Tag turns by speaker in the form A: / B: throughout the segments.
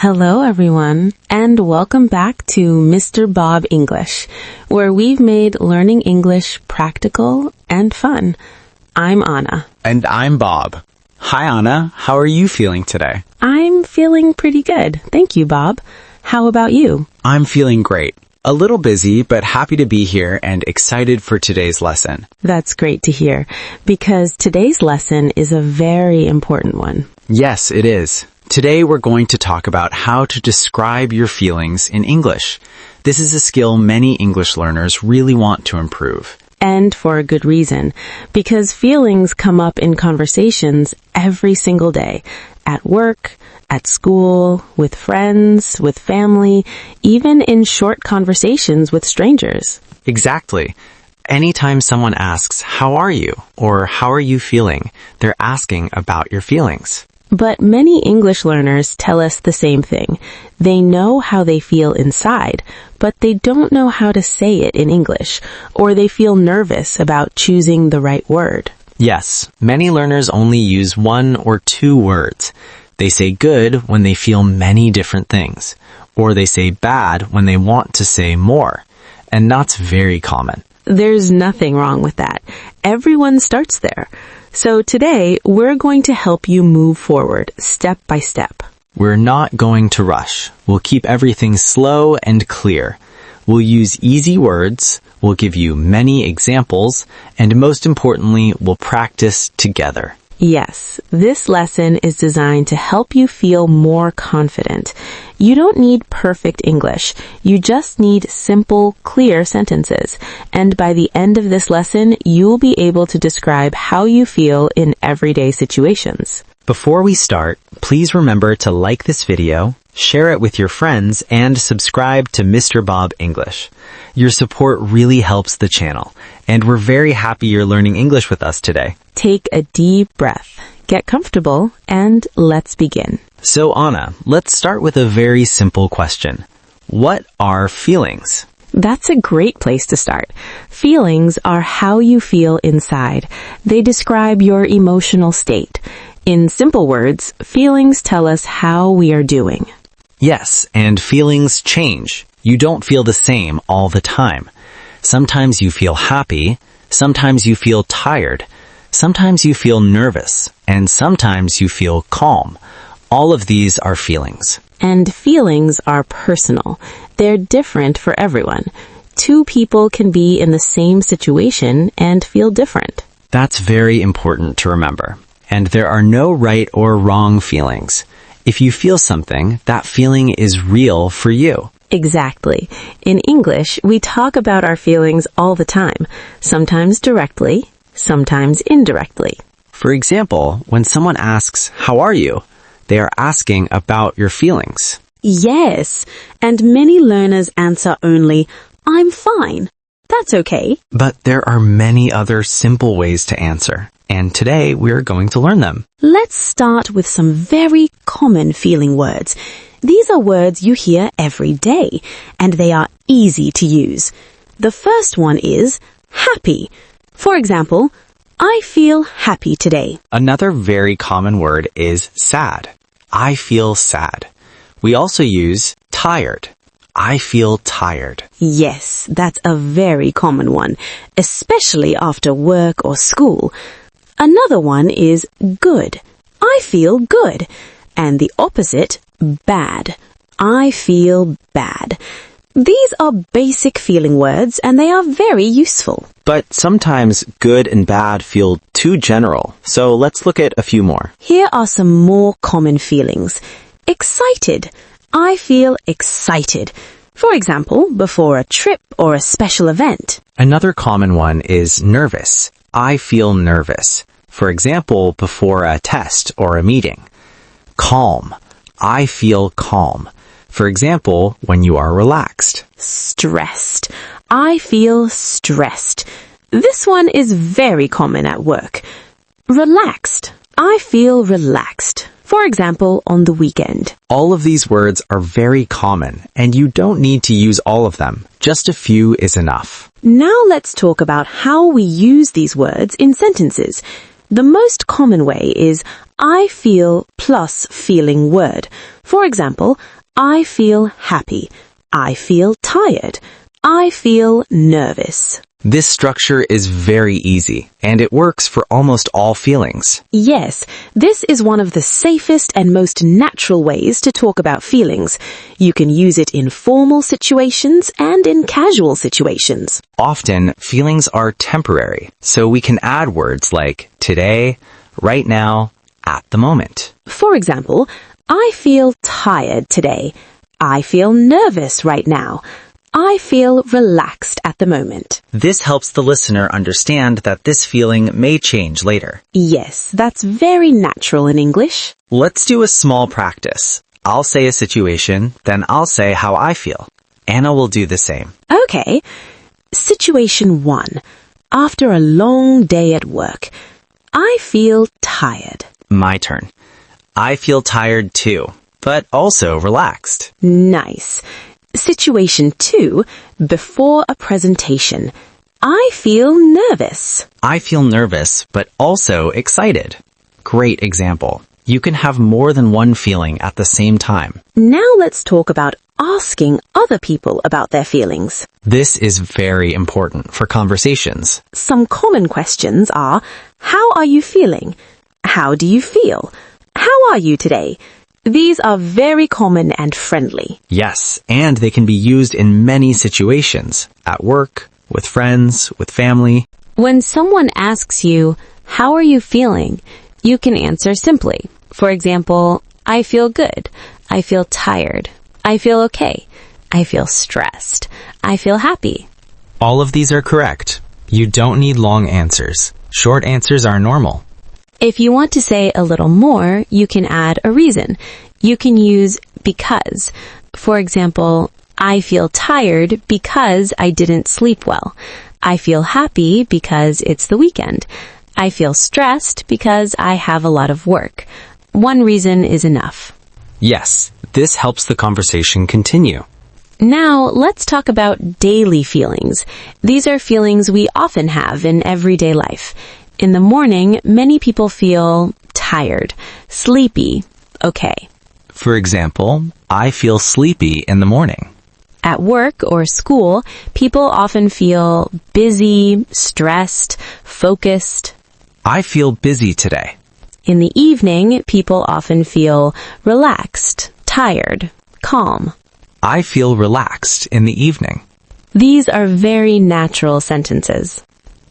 A: Hello, everyone, and welcome back to Mr. Bob English, where we've made learning English practical and fun. I'm Anna.
B: And I'm Bob. Hi, Anna. How are you feeling today?
A: I'm feeling pretty good. Thank you, Bob. How about you?
B: I'm feeling great. A little busy, but happy to be here and excited for today's lesson.
A: That's great to hear, because today's lesson is a very important one.
B: Yes, it is. Today we're going to talk about how to describe your feelings in English. This is a skill many English learners really want to improve.
A: And for a good reason, because feelings come up in conversations every single day, at work, at school, with friends, with family, even in short conversations with strangers.
B: Exactly. Anytime someone asks, "How are you?" or "How are you feeling?" they're asking about your feelings.
A: But many English learners tell us the same thing. They know how they feel inside, but they don't know how to say it in English, or they feel nervous about choosing the right word.
B: Yes, many learners only use one or two words. They say good when they feel many different things, or they say bad when they want to say more, and that's very common.
A: There's nothing wrong with that. Everyone starts there. So today, we're going to help you move forward step by step.
B: We're not going to rush. We'll keep everything slow and clear. We'll use easy words, we'll give you many examples, and most importantly, we'll practice together.
A: Yes, this lesson is designed to help you feel more confident. You don't need perfect English. You just need simple, clear sentences. And by the end of this lesson, you'll be able to describe how you feel in everyday situations.
B: Before we start, please remember to like this video, share it with your friends, and subscribe to Mr. Bob English. Your support really helps the channel, and we're very happy you're learning English with us today.
A: Take a deep breath, get comfortable, and let's begin.
B: So Anna, let's start with a very simple question. What are feelings?
A: That's a great place to start. Feelings are how you feel inside. They describe your emotional state. In simple words, feelings tell us how we are doing.
B: Yes, and feelings change. You don't feel the same all the time. Sometimes you feel happy, sometimes you feel tired, sometimes you feel nervous, and sometimes you feel calm. All of these are feelings.
A: And feelings are personal. They're different for everyone. Two people can be in the same situation and feel different.
B: That's very important to remember. And there are no right or wrong feelings. If you feel something, that feeling is real for you.
A: Exactly. In English, we talk about our feelings all the time, sometimes directly, sometimes indirectly.
B: For example, when someone asks, "How are you?" they are asking about your feelings.
A: Yes, and many learners answer only, "I'm fine." That's okay.
B: But there are many other simple ways to answer, and today we're going to learn them.
A: Let's start with some very common feeling words. These are words you hear every day, and they are easy to use. The first one is happy. For example, I feel happy today.
B: Another very common word is sad. I feel sad. We also use tired. I feel tired.
A: Yes, that's a very common one, especially after work or school. Another one is good. I feel good. And the opposite, bad. I feel bad. These are basic feeling words and they are very useful.
B: But sometimes good and bad feel too general, so let's look at a few more.
A: Here are some more common feelings. Excited. I feel excited. For example, before a trip or a special event.
B: Another common one is nervous. I feel nervous. For example, before a test or a meeting. Calm. I feel calm. For example, when you are relaxed.
A: Stressed. I feel stressed. This one is very common at work. Relaxed. I feel relaxed. For example, on the weekend.
B: All of these words are very common, and you don't need to use all of them. Just a few is enough.
A: Now let's talk about how we use these words in sentences. The most common way is I feel plus feeling word. For example, I feel happy. I feel tired. I feel nervous.
B: This structure is very easy, and it works for almost all feelings.
A: Yes, this is one of the safest and most natural ways to talk about feelings. You can use it in formal situations and in casual situations.
B: Often, feelings are temporary, so we can add words like today, right now, at the moment.
A: For example, I feel tired today. I feel nervous right now. I feel relaxed at the moment.
B: This helps the listener understand that this feeling may change later.
A: Yes, that's very natural in English.
B: Let's do a small practice. I'll say a situation, then I'll say how I feel. Anna will do the same.
A: Okay. Situation 1. After a long day at work, I feel tired.
B: My turn. I feel tired too, but also relaxed.
A: Nice. Situation 2. Before a presentation, I feel nervous.
B: I feel nervous, but also excited. Great example. You can have more than one feeling at the same time.
A: Now let's talk about asking other people about their feelings.
B: This is very important for conversations.
A: Some common questions are, how are you feeling? How do you feel? How are you today? These are very common and friendly.
B: Yes, and they can be used in many situations. At work, with friends, with family.
A: When someone asks you, how are you feeling? You can answer simply. For example, I feel good. I feel tired. I feel okay. I feel stressed. I feel happy.
B: All of these are correct. You don't need long answers. Short answers are normal.
A: If you want to say a little more, you can add a reason. You can use because. For example, I feel tired because I didn't sleep well. I feel happy because it's the weekend. I feel stressed because I have a lot of work. One reason is enough.
B: Yes, this helps the conversation continue.
A: Now, let's talk about daily feelings. These are feelings we often have in everyday life. In the morning, many people feel tired, sleepy, okay.
B: For example, I feel sleepy in the morning.
A: At work or school, people often feel busy, stressed, focused.
B: I feel busy today.
A: In the evening, people often feel relaxed, tired, calm.
B: I feel relaxed in the evening.
A: These are very natural sentences.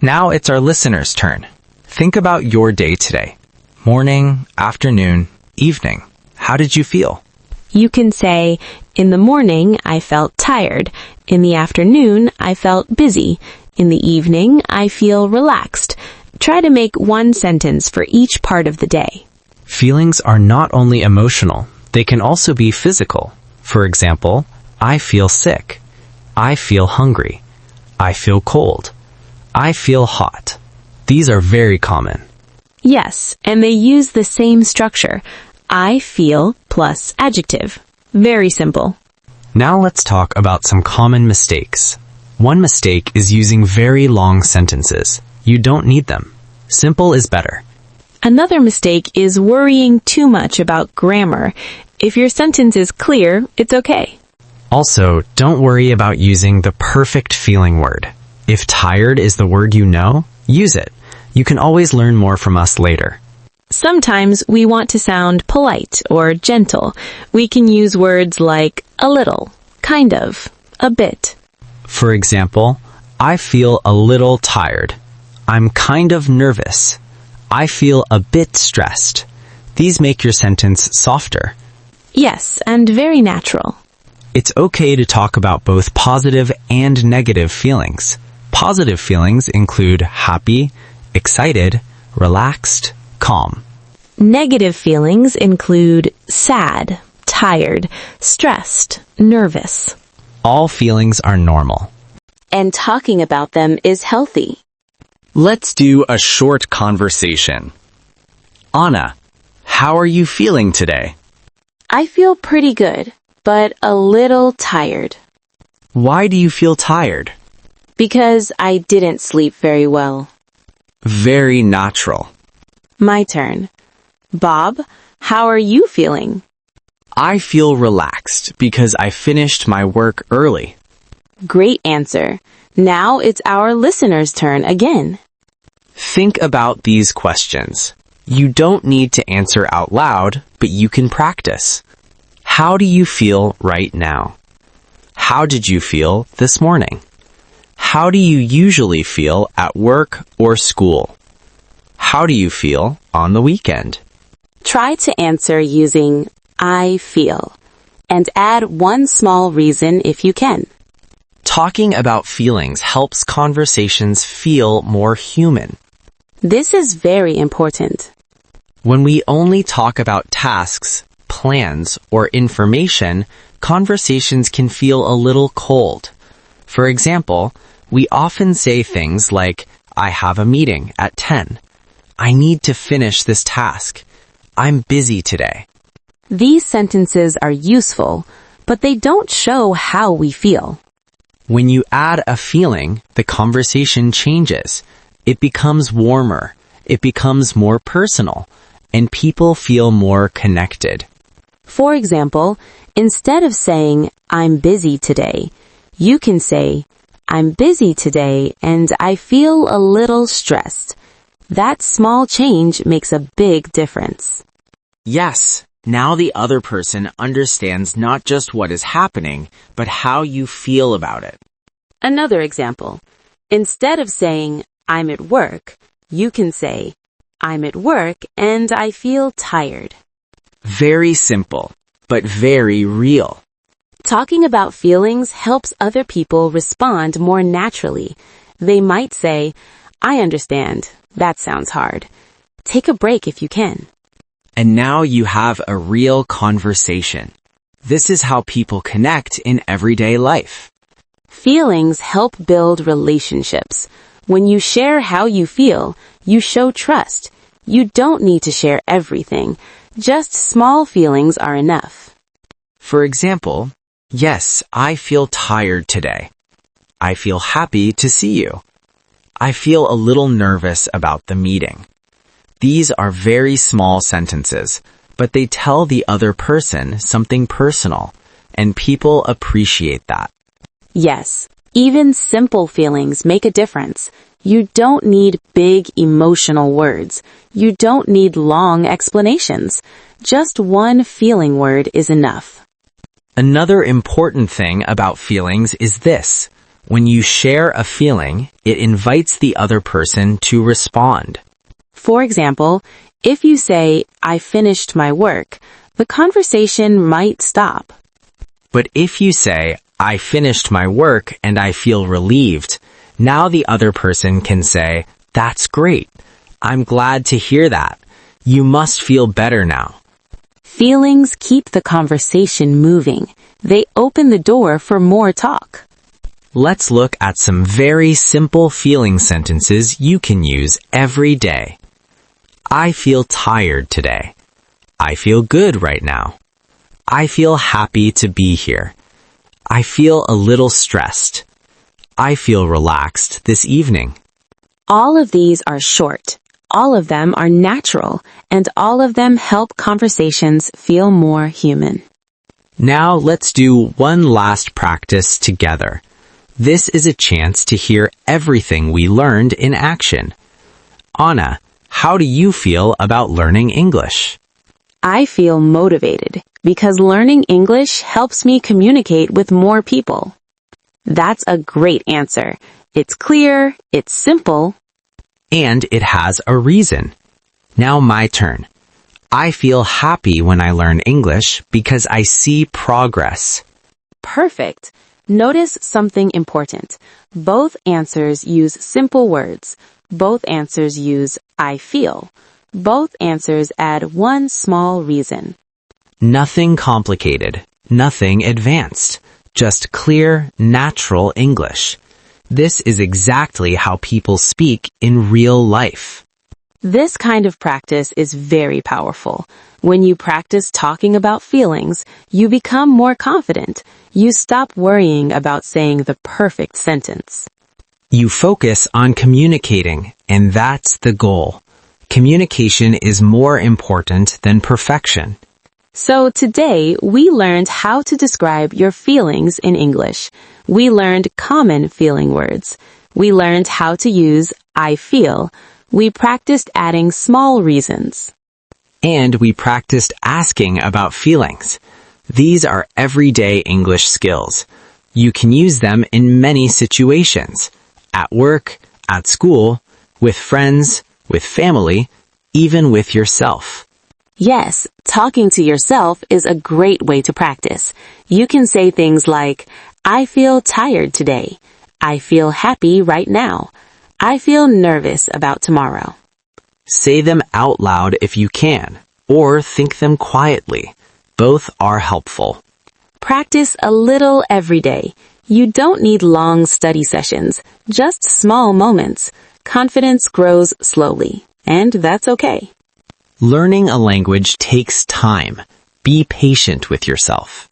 B: Now it's our listener's turn. Think about your day today. Morning, afternoon, evening. How did you feel?
A: You can say, in the morning, I felt tired. In the afternoon, I felt busy. In the evening, I feel relaxed. Try to make one sentence for each part of the day.
B: Feelings are not only emotional, they can also be physical. For example, I feel sick. I feel hungry. I feel cold. I feel hot. These are very common.
A: Yes, and they use the same structure. I feel plus adjective. Very simple.
B: Now let's talk about some common mistakes. One mistake is using very long sentences. You don't need them. Simple is better.
A: Another mistake is worrying too much about grammar. If your sentence is clear, it's okay.
B: Also, don't worry about using the perfect feeling word. If tired is the word you know, use it. You can always learn more from us later.
A: Sometimes we want to sound polite or gentle. We can use words like a little, kind of, a bit.
B: For example, I feel a little tired. I'm kind of nervous. I feel a bit stressed. These make your sentence softer.
A: Yes, and very natural.
B: It's okay to talk about both positive and negative feelings. Positive feelings include happy, excited, relaxed, calm.
A: Negative feelings include sad, tired, stressed, nervous.
B: All feelings are normal.
A: And talking about them is healthy.
B: Let's do a short conversation. Anna, how are you feeling today?
A: I feel pretty good, but a little tired.
B: Why do you feel tired?
A: Because I didn't sleep very well.
B: Very natural.
A: My turn. Bob, how are you feeling?
C: I feel relaxed because I finished my work early.
A: Great answer. Now it's our listener's turn again.
C: Think about these questions. You don't need to answer out loud, but you can practice. How do you feel right now? How did you feel this morning? How do you usually feel at work or school? How do you feel on the weekend?
A: Try to answer using I feel and add one small reason if you can.
C: Talking about feelings helps conversations feel more human.
A: This is very important.
C: When we only talk about tasks, plans, or information, conversations can feel a little cold. For example, we often say things like, I have a meeting at 10. I need to finish this task. I'm busy today.
A: These sentences are useful, but they don't show how we feel.
C: When you add a feeling, the conversation changes. It becomes warmer. It becomes more personal, and people feel more connected.
A: For example, instead of saying, I'm busy today, you can say, I'm busy today and I feel a little stressed. That small change makes a big difference.
C: Yes, now the other person understands not just what is happening, but how you feel about it.
A: Another example. Instead of saying, I'm at work, you can say, I'm at work and I feel tired.
C: Very simple, but very real.
A: Talking about feelings helps other people respond more naturally. They might say, I understand. That sounds hard. Take a break if you can.
C: And now you have a real conversation. This is how people connect in everyday life.
A: Feelings help build relationships. When you share how you feel, you show trust. You don't need to share everything. Just small feelings are enough.
C: For example, yes, I feel tired today. I feel happy to see you. I feel a little nervous about the meeting. These are very small sentences, but they tell the other person something personal, and people appreciate that.
A: Yes, even simple feelings make a difference. You don't need big emotional words. You don't need long explanations. Just one feeling word is enough.
C: Another important thing about feelings is this. When you share a feeling, it invites the other person to respond.
A: For example, if you say, I finished my work, the conversation might stop.
C: But if you say, I finished my work and I feel relieved, now the other person can say, that's great. I'm glad to hear that. You must feel better now.
A: Feelings keep the conversation moving. They open the door for more talk.
C: Let's look at some very simple feeling sentences you can use every day. I feel tired today. I feel good right now. I feel happy to be here. I feel a little stressed. I feel relaxed this evening.
A: All of these are short. All of them are natural, and all of them help conversations feel more human.
C: Now let's do one last practice together. This is a chance to hear everything we learned in action. Anna, how do you feel about learning English?
A: I feel motivated because learning English helps me communicate with more people. That's a great answer. It's clear, it's simple,
C: and it has a reason. Now my turn. I feel happy when I learn English because I see progress.
A: Perfect. Notice something important. Both answers use simple words. Both answers use I feel. Both answers add one small reason.
C: Nothing complicated. Nothing advanced. Just clear, natural English. This is exactly how people speak in real life.
A: This kind of practice is very powerful. When you practice talking about feelings, you become more confident. You stop worrying about saying the perfect sentence.
C: You focus on communicating, and that's the goal. Communication is more important than perfection.
A: So today we learned how to describe your feelings in English. We learned common feeling words. We learned how to use I feel. We practiced adding small reasons.
C: And we practiced asking about feelings. These are everyday English skills. You can use them in many situations. At work, at school, with friends, with family, even with yourself.
A: Yes, talking to yourself is a great way to practice. You can say things like, I feel tired today. I feel happy right now. I feel nervous about tomorrow.
C: Say them out loud if you can, or think them quietly. Both are helpful.
A: Practice a little every day. You don't need long study sessions, just small moments. Confidence grows slowly, and that's okay.
C: Learning a language takes time. Be patient with yourself.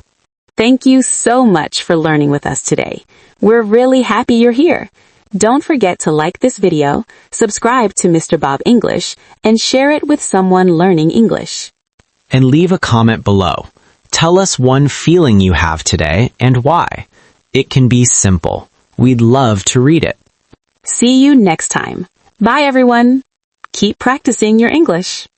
A: Thank you so much for learning with us today. We're really happy you're here. Don't forget to like this video, subscribe to Mr. Bob English, and share it with someone learning English.
C: And leave a comment below. Tell us one feeling you have today and why. It can be simple. We'd love to read it.
A: See you next time. Bye, everyone. Keep practicing your English.